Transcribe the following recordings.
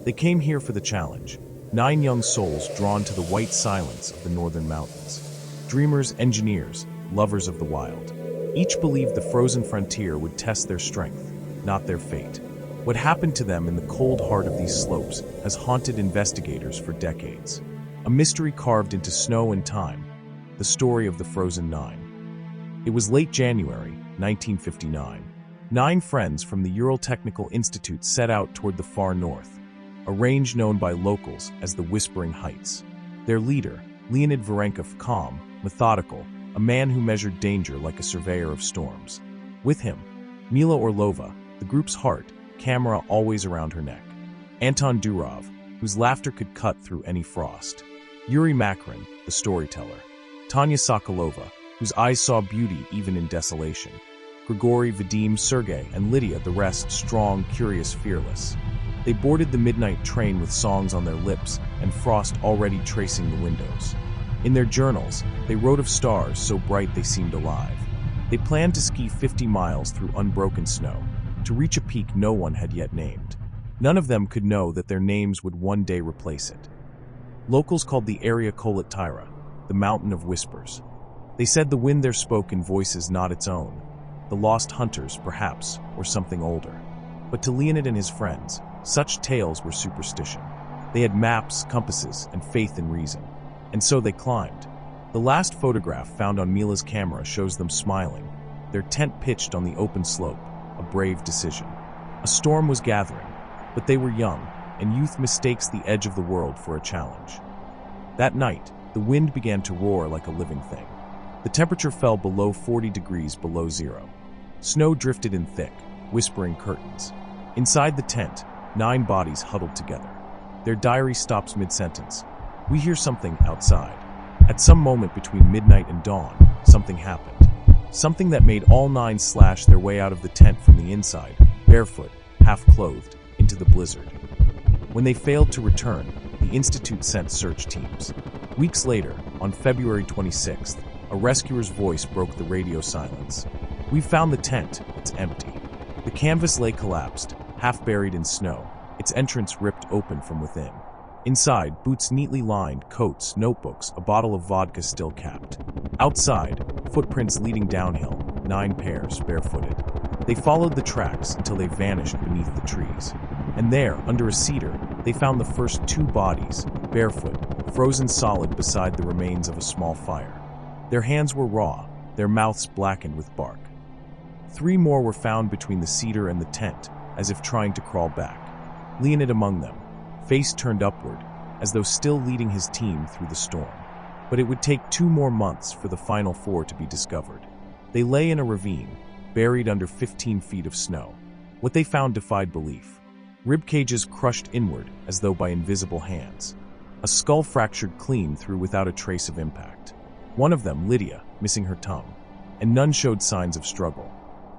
They came here for the challenge, 9 young souls drawn to the white silence of the northern mountains. Dreamers, engineers, lovers of the wild. Each believed the frozen frontier would test their strength, not their fate. What happened to them in the cold heart of these slopes has haunted investigators for decades. A mystery carved into snow and time, the story of the Frozen Nine. It was late January, 1959. 9 friends from the Ural Technical Institute set out toward the far north, a range known by locals as the Whispering Heights. Their leader, Leonid Varenkov, calm, methodical, a man who measured danger like a surveyor of storms. With him, Mila Orlova, the group's heart, camera always around her neck. Anton Durov, whose laughter could cut through any frost. Yuri Makarin, the storyteller. Tanya Sokolova, whose eyes saw beauty even in desolation. Grigory, Vadim, Sergei, and Lydia, the rest strong, curious, fearless. They boarded the midnight train with songs on their lips and frost already tracing the windows. In their journals, they wrote of stars so bright they seemed alive. They planned to ski 50 miles through unbroken snow, to reach a peak no one had yet named. None of them could know that their names would one day replace it. Locals called the area Kolat Tyra, the Mountain of Whispers. They said the wind there spoke in voices not its own, the lost hunters, perhaps, or something older. But to Leonid and his friends, such tales were superstition. They had maps, compasses, and faith in reason. And so they climbed. The last photograph found on Mila's camera shows them smiling, their tent pitched on the open slope, a brave decision. A storm was gathering, but they were young, and youth mistakes the edge of the world for a challenge. That night, the wind began to roar like a living thing. The temperature fell below 40 degrees below zero. Snow drifted in thick, whispering curtains. Inside the tent, 9 bodies huddled together. Their diary stops mid-sentence. We hear something outside. At some moment between midnight and dawn, something happened. Something that made all 9 slash their way out of the tent from the inside, barefoot, half-clothed, into the blizzard. When they failed to return, the Institute sent search teams. Weeks later, on February 26th, a rescuer's voice broke the radio silence. "We've found the tent. It's empty." The canvas lay collapsed, half buried in snow, its entrance ripped open from within. Inside, boots neatly lined, coats, notebooks, a bottle of vodka still capped. Outside, footprints leading downhill, 9 pairs, barefooted. They followed the tracks until they vanished beneath the trees. And there, under a cedar, they found the first 2 bodies, barefoot, frozen solid beside the remains of a small fire. Their hands were raw, their mouths blackened with bark. 3 more were found between the cedar and the tent, as if trying to crawl back. Leonid among them, face turned upward, as though still leading his team through the storm. But it would take 2 more months for the final 4 to be discovered. They lay in a ravine, buried under 15 feet of snow. What they found defied belief. Rib cages crushed inward as though by invisible hands. A skull fractured clean through without a trace of impact. One of them, Lydia, missing her tongue. And none showed signs of struggle.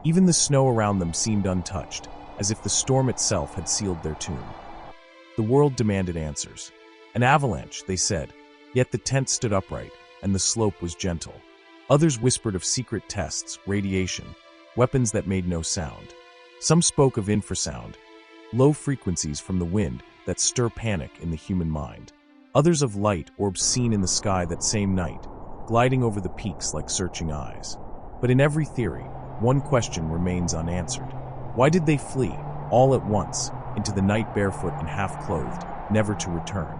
Even the snow around them seemed untouched, as if the storm itself had sealed their tomb. The world demanded answers. An avalanche, they said, yet the tent stood upright, and the slope was gentle. Others whispered of secret tests, radiation, weapons that made no sound. Some spoke of infrasound, low frequencies from the wind that stir panic in the human mind. Others of light orbs seen in the sky that same night, gliding over the peaks like searching eyes. But in every theory, one question remains unanswered. Why did they flee, all at once, into the night barefoot and half-clothed, never to return?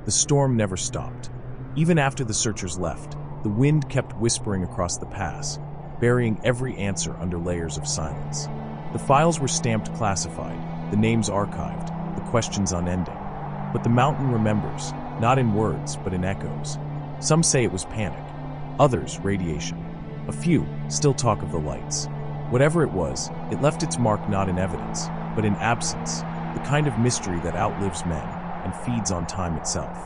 The storm never stopped. Even after the searchers left, the wind kept whispering across the pass, burying every answer under layers of silence. The files were stamped classified, the names archived, the questions unending. But the mountain remembers, not in words, but in echoes. Some say it was panic, others radiation. A few still talk of the lights. Whatever it was, it left its mark not in evidence, but in absence, the kind of mystery that outlives men and feeds on time itself.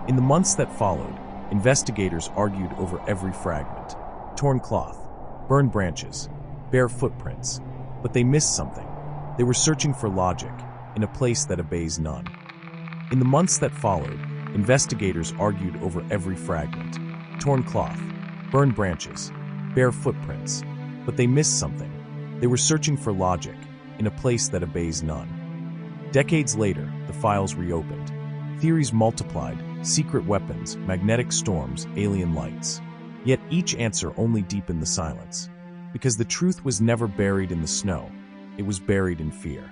In the months that followed, investigators argued over every fragment. Torn cloth, burned branches, bare footprints. But they missed something. They were searching for logic, in a place that obeys none. In the months that followed, investigators argued over every fragment. Torn cloth, burned branches, bare footprints. But they missed something. They were searching for logic in a place that obeys none. Decades later, the files reopened. Theories multiplied: secret weapons, magnetic storms, alien lights. Yet each answer only deepened the silence. Because the truth was never buried in the snow, it was buried in fear.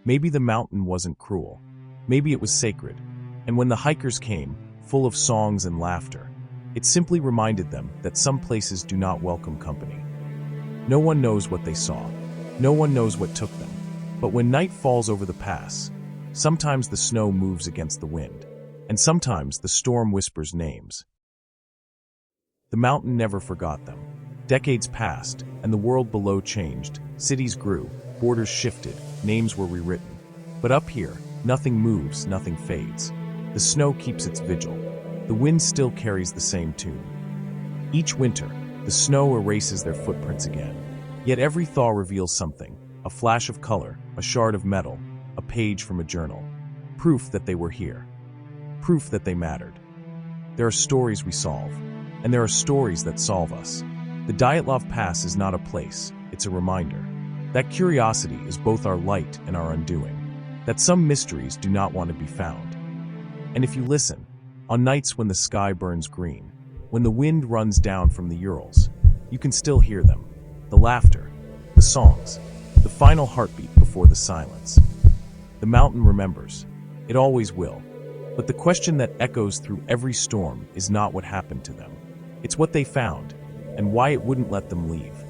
Maybe the mountain wasn't cruel. Maybe it was sacred. And when the hikers came, full of songs and laughter, it simply reminded them that some places do not welcome company. No one knows what they saw. No one knows what took them. But when night falls over the pass, sometimes the snow moves against the wind, and sometimes the storm whispers names. The mountain never forgot them. Decades passed, and the world below changed. Cities grew, borders shifted, names were rewritten. But up here, nothing moves, nothing fades. The snow keeps its vigil. The wind still carries the same tune. Each winter, the snow erases their footprints again. Yet every thaw reveals something: a flash of color, a shard of metal, a page from a journal. Proof that they were here. Proof that they mattered. There are stories we solve, and there are stories that solve us. The Dyatlov Pass is not a place, it's a reminder. That curiosity is both our light and our undoing. That some mysteries do not want to be found. And if you listen, on nights when the sky burns green, when the wind runs down from the Urals, you can still hear them. The laughter, the songs, the final heartbeat before the silence. The mountain remembers. It always will. But the question that echoes through every storm is not what happened to them. It's what they found, and why it wouldn't let them leave.